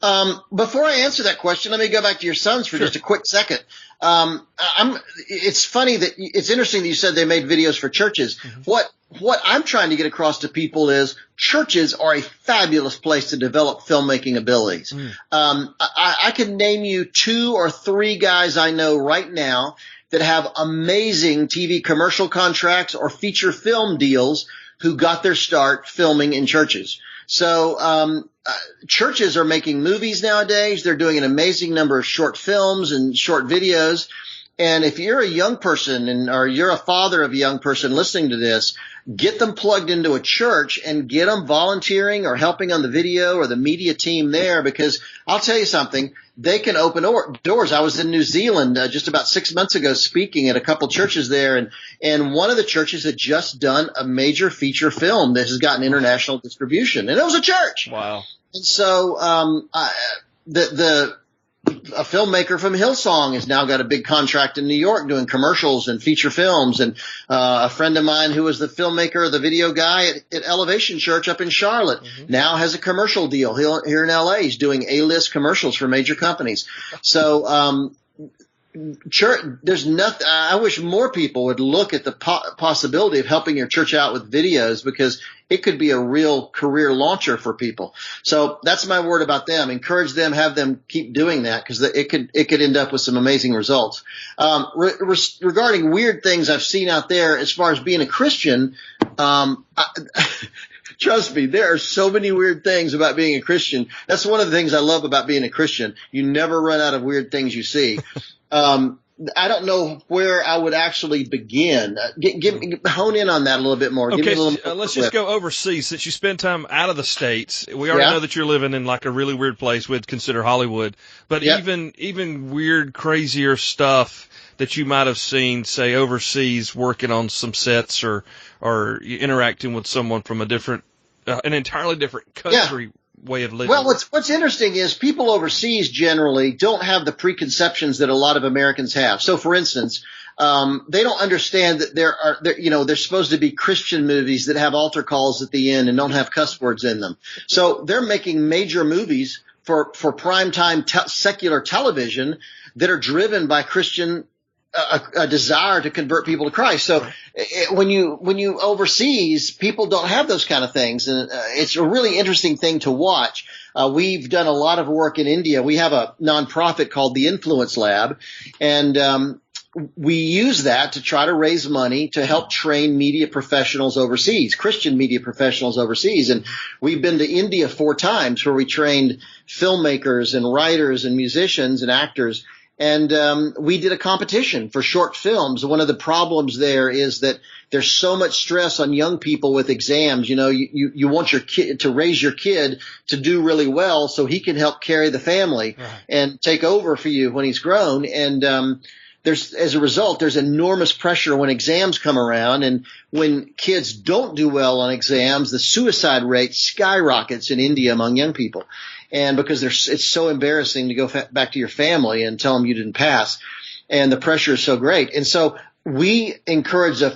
Before I answer that question, let me go back to your sons for just a quick second. It's funny that it's interesting that you said they made videos for churches. Mm-hmm. What I'm trying to get across to people is churches are a fabulous place to develop filmmaking abilities. I can name you 2 or 3 guys I know right now that have amazing TV commercial contracts or feature film deals who got their start filming in churches. So churches are making movies nowadays. They're doing an amazing number of short films and short videos. And if you're a young person or you're a father of a young person listening to this, get them plugged into a church and get them volunteering or helping on the video or the media team there, because I'll tell you something, they can open doors. I was in New Zealand just about 6 months ago speaking at a couple churches there, and one of the churches had just done a major feature film that has gotten international distribution, and it was a church. Wow. And so a filmmaker from Hillsong has now got a big contract in New York doing commercials and feature films. And a friend of mine who was the filmmaker, the video guy at Elevation Church up in Charlotte, now has a commercial deal here in LA. He's doing A-list commercials for major companies. So church, there's nothing. I wish more people would look at the possibility of helping your church out with videos, because it could be a real career launcher for people. So that's my word about them. Encourage them, have them keep doing that, because it could end up with some amazing results. Regarding weird things I've seen out there as far as being a Christian, trust me, there are so many weird things about being a Christian. That's one of the things I love about being a Christian. You never run out of weird things you see. I don't know where I would actually begin. Hone in on that a little bit more. Okay, let's just go overseas. Since you spend time out of the States, we already know that you're living in like a really weird place we'd consider Hollywood. But even weird, crazier stuff that you might have seen, say, overseas, working on some sets or interacting with someone from an entirely different country. Way of living. Well, what's interesting is people overseas generally don't have the preconceptions that a lot of Americans have. So, for instance, they don't understand that there's supposed to be Christian movies that have altar calls at the end and don't have cuss words in them. So they're making major movies for primetime secular television that are driven by Christian a desire to convert people to Christ. So when you overseas, people don't have those kind of things. And it's a really interesting thing to watch. We've done a lot of work in India. We have a nonprofit called the Influence Lab, and we use that to try to raise money to help train media professionals overseas, Christian media professionals overseas. And we've been to India 4 times where we trained filmmakers and writers and musicians and actors. And we did a competition for short films. One of the problems there is that there's so much stress on young people with exams. You want your kid to raise your kid to do really well so he can help carry the family and take over for you when he's grown. And as a result, there's enormous pressure when exams come around. And when kids don't do well on exams, the suicide rate skyrockets in India among young people. And because it's so embarrassing to go back to your family and tell them you didn't pass, and the pressure is so great. And so we encourage a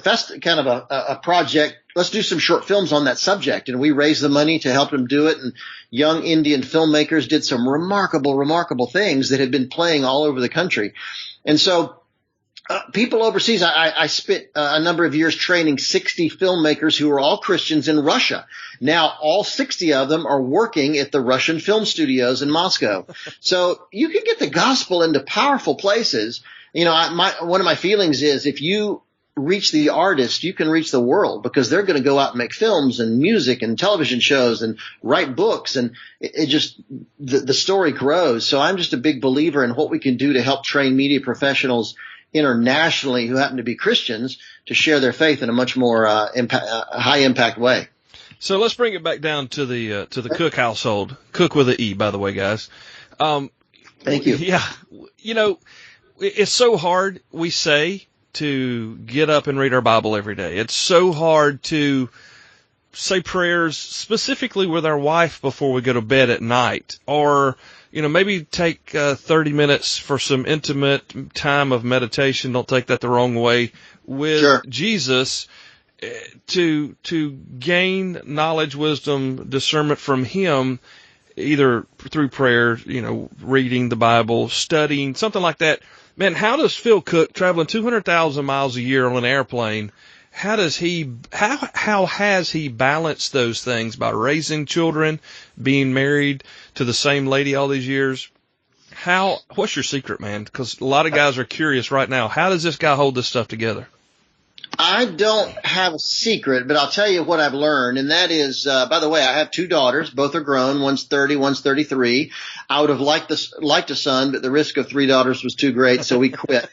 project. Let's do some short films on that subject, and we raised the money to help them do it. And young Indian filmmakers did some remarkable things that had been playing all over the country. And so People overseas. I spent a number of years training 60 filmmakers who are all Christians in Russia. Now, all 60 of them are working at the Russian film studios in Moscow. So you can get the gospel into powerful places. You know, one of my feelings is if you reach the artist, you can reach the world, because they're going to go out and make films and music and television shows and write books, and it just the story grows. So I'm just a big believer in what we can do to help train media professionals internationally who happen to be Christians to share their faith in a much more high impact way. So let's bring it back down to the Cooke household. Cooke with an E, by the way, guys. Thank you. Yeah, you know, it's so hard, we say, to get up and read our Bible every day. It's so hard to say prayers specifically with our wife before we go to bed at night, or you know, maybe take 30 minutes for some intimate time of meditation. Don't take that the wrong way, with Sure. Jesus, to gain knowledge, wisdom, discernment from Him, either through prayer, you know, reading the Bible, studying, something like that. Man, how does Phil Cooke, traveling 200,000 miles a year on an airplane, how has he balanced those things by raising children, being married to the same lady all these years? What's your secret, man? Because a lot of guys are curious right now. How does this guy hold this stuff together? I don't have a secret, but I'll tell you what I've learned, and that is, by the way, I have two daughters. Both are grown. One's 30, one's 33. I would have liked a son, but the risk of 3 daughters was too great, so we quit.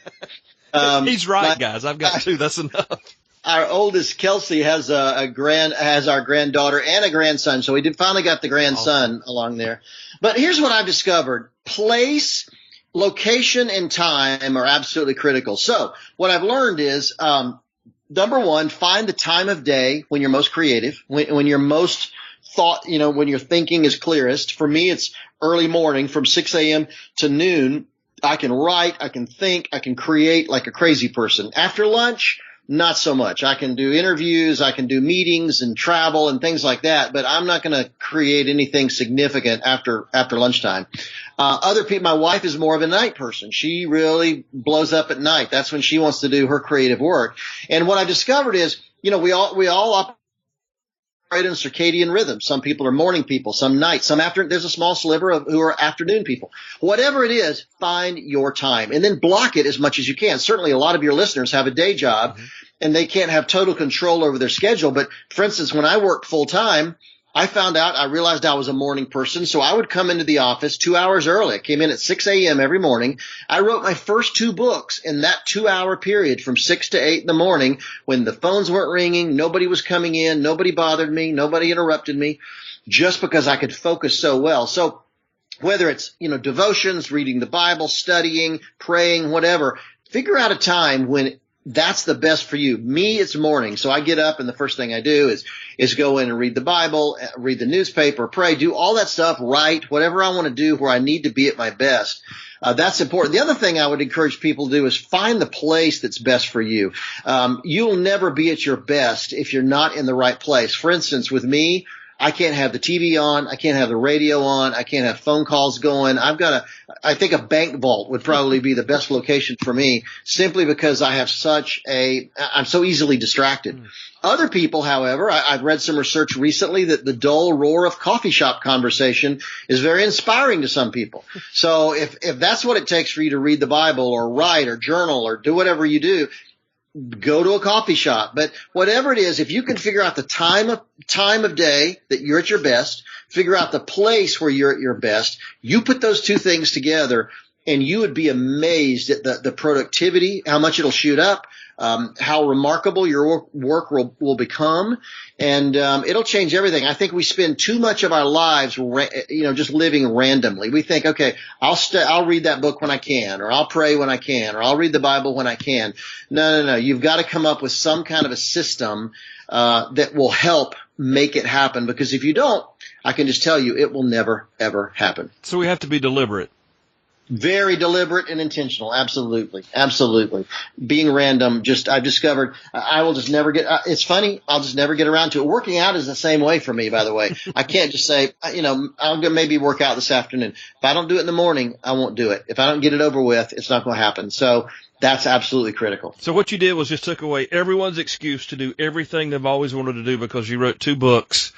He's right, guys. I've got 2. That's enough. Our oldest, Kelsey, has our granddaughter and a grandson, so we finally got the grandson along there. But here's what I've discovered. Place, location, and time are absolutely critical. So what I've learned is, number one, find the time of day when you're most creative, when you're most when your thinking is clearest. For me, it's early morning from 6 a.m. to noon. I can write, I can think, I can create like a crazy person. After lunch, not so much. I can do interviews, I can do meetings and travel and things like that, but I'm not going to create anything significant after lunchtime. Other people, my wife is more of a night person. She really blows up at night. That's when she wants to do her creative work. And what I've discovered is, you know, we all operate in circadian rhythm. Some people are morning people, some night, some after. There's a small sliver who are afternoon people. Whatever it is, find your time and then block it as much as you can. Certainly a lot of your listeners have a day job and they can't have total control over their schedule. But for instance, when I worked full time, I realized I was a morning person, so I would come into the office 2 hours early. I came in at 6 a.m. every morning. I wrote my first 2 books in that 2-hour period from 6 to 8 in the morning when the phones weren't ringing, nobody was coming in, nobody bothered me, nobody interrupted me, just because I could focus so well. So whether it's, you know, devotions, reading the Bible, studying, praying, whatever, figure out a time when that's the best for you. Me, it's morning. So I get up and the first thing I do is go in and read the Bible, read the newspaper, pray, do all that stuff, write, whatever I want to do where I need to be at my best. That's important. The other thing I would encourage people to do is find the place that's best for you. You'll never be at your best if you're not in the right place. For instance, with me, I can't have the TV on. I can't have the radio on. I can't have phone calls going. I think a bank vault would probably be the best location for me, simply because I have I'm so easily distracted. Other people, however, I've read some research recently that the dull roar of coffee shop conversation is very inspiring to some people. So if that's what it takes for you to read the Bible or write or journal or do whatever you do, go to a coffee shop. But whatever it is, if you can figure out the time of day that you're at your best, figure out the place where you're at your best, you put those two things together and you would be amazed at the productivity, how much it'll shoot up, how remarkable your work will become, and it'll change everything. I think we spend too much of our lives, just living randomly. We think, okay, I'll read that book when I can, or I'll pray when I can, or I'll read the Bible when I can. No. You've got to come up with some kind of a system that will help make it happen, because if you don't, I can just tell you it will never, ever happen. So we have to be deliberate. Very deliberate and intentional. Absolutely. Absolutely. Being random, I've discovered I will just never it's funny. I'll just never get around to it. Working out is the same way for me, by the way. I can't just say, I'm going to maybe work out this afternoon. If I don't do it in the morning, I won't do it. If I don't get it over with, it's not going to happen. So That's absolutely critical. So what you did was just took away everyone's excuse to do everything they've always wanted to do because you wrote 2 books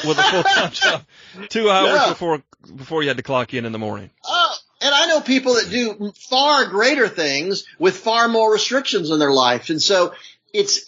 with a full-time job, 2 hours before you had to clock in the morning. Oh, and I know people that do far greater things with far more restrictions in their life. And so it's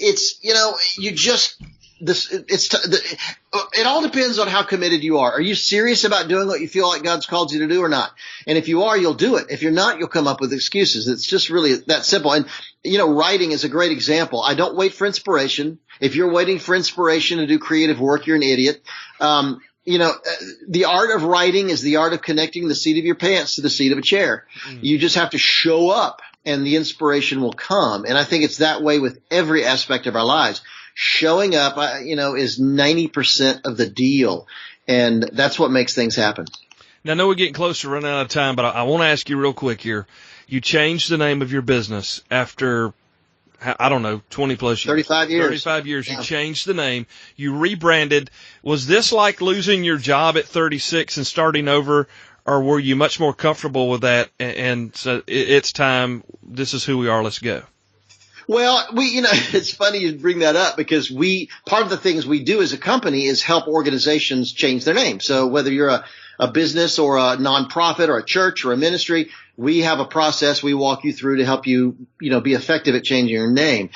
it all depends on how committed you are. Are you serious about doing what you feel like God's called you to do or not? And if you are, you'll do it. If you're not, you'll come up with excuses. It's just really that simple. And, writing is a great example. I don't wait for inspiration. If you're waiting for inspiration to do creative work, you're an idiot. The art of writing is the art of connecting the seat of your pants to the seat of a chair. You just have to show up and the inspiration will come. And I think it's that way with every aspect of our lives. Showing up, is 90% of the deal. And that's what makes things happen. Now, I know we're getting close to running out of time, but I want to ask you real quick here. You changed the name of your business after, 20 plus years. 35 years. 35 years. Yeah. You changed the name. You rebranded. Was this like losing your job at 36 and starting over, or were you much more comfortable with that? And so it's time. This is who we are. Let's go. Well, it's funny you bring that up because part of the things we do as a company is help organizations change their name. So whether you're a business or a nonprofit or a church or a ministry, we have a process we walk you through to help you, be effective at changing your name.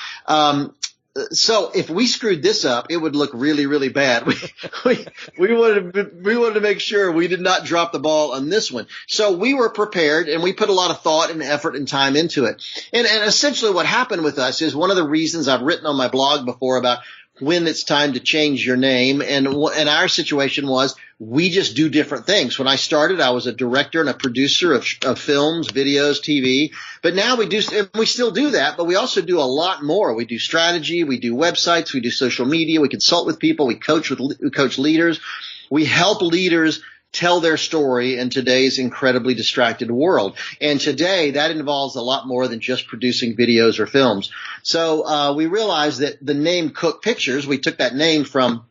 So if we screwed this up, it would look really, really bad. We wanted to make sure we did not drop the ball on this one. So we were prepared and we put a lot of thought and effort and time into it. And essentially what happened with us is one of the reasons I've written on my blog before about when it's time to change your name. And our situation was we just do different things. When I started, I was a director and a producer of films, videos, TV. But now we still do that, but we also do a lot more. We do strategy, we do websites, we do social media, we consult with people, we coach leaders. We help leaders tell their story in today's incredibly distracted world. And today that involves a lot more than just producing videos or films. So we realized that the name Cooke Pictures, we took that name from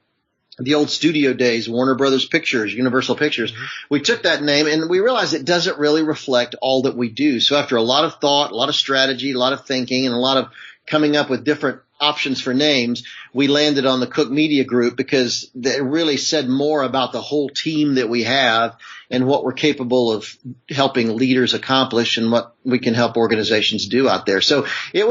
the old studio days, Warner Brothers Pictures, Universal Pictures. Mm-hmm. We took that name and we realized it doesn't really reflect all that we do. So after a lot of thought, a lot of strategy, a lot of thinking, and a lot of coming up with different options for names, we landed on the Cooke Media Group because it really said more about the whole team that we have and what we're capable of helping leaders accomplish and what we can help organizations do out there. So it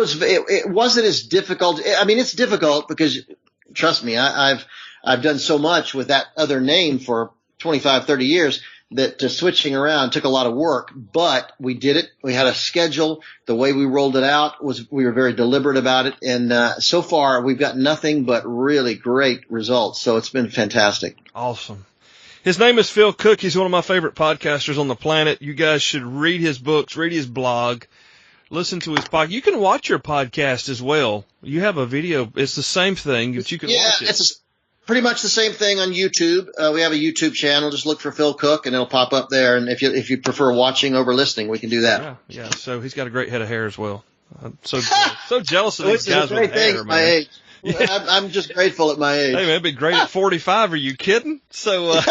wasn't as difficult. I mean, it's difficult because trust me, I've done so much with that other name for 25, 30 years that switching around took a lot of work, but we did it. We had a schedule. The way we rolled it out was we were very deliberate about it. And so far we've got nothing but really great results. So it's been fantastic. Awesome. His name is Phil Cooke. He's one of my favorite podcasters on the planet. You guys should read his books, read his blog, listen to his podcast. You can watch your podcast as well. You have a video. It's the same thing, but you can watch it. It's pretty much the same thing on YouTube. We have a YouTube channel. Just look for Phil Cooke, and it'll pop up there. And if you prefer watching over listening, we can do that. Yeah. So he's got a great head of hair as well. I'm so jealous of these guys with hair, man. My age. Yeah. I'm just grateful at my age. Hey, man, it'd be great at 45. Are you kidding? So,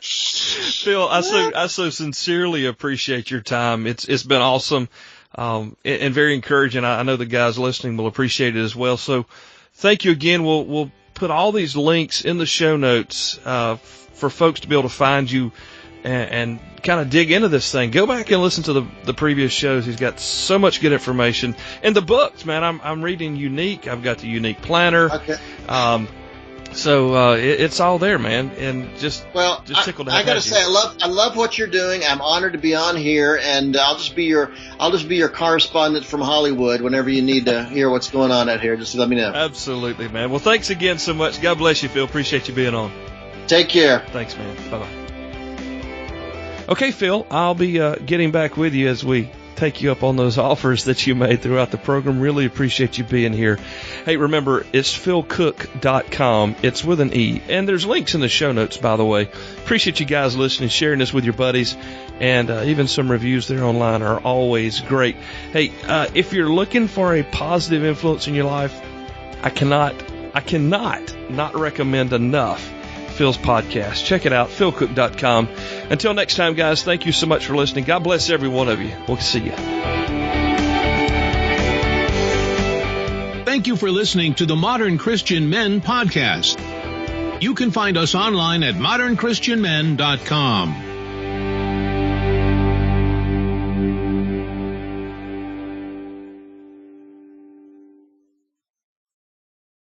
Phil, I so sincerely appreciate your time. It's been awesome, and very encouraging. I know the guys listening will appreciate it as well. So, thank you again. We'll put all these links in the show notes for folks to be able to find you and kind of dig into this thing. Go back and listen to the previous shows. He's got so much good information. And the books, man, I'm reading Unique. I've got the Unique Planner. Okay. So it's all there, man. And just tickled to have I got to say, I love what you're doing. I'm honored to be on here, and I'll just be your correspondent from Hollywood whenever you need to hear what's going on out here. Just let me know. Absolutely, man. Well, thanks again so much. God bless you, Phil. Appreciate you being on. Take care. Thanks, man. Bye-bye. Okay, Phil, I'll be getting back with you as we take you up on those offers that you made throughout the program. Really appreciate you being here. Hey, remember, it's philcooke.com. It's with an E. And there's links in the show notes, by the way. Appreciate you guys listening, sharing this with your buddies, and even some reviews there online are always great. Hey, if you're looking for a positive influence in your life, I cannot not recommend enough Phil's podcast. Check it out, philcooke.com. Until next time, guys, thank you so much for listening. God bless every one of you. We'll see you. Thank you for listening to the Modern Christian Men podcast. You can find us online at modernchristianmen.com.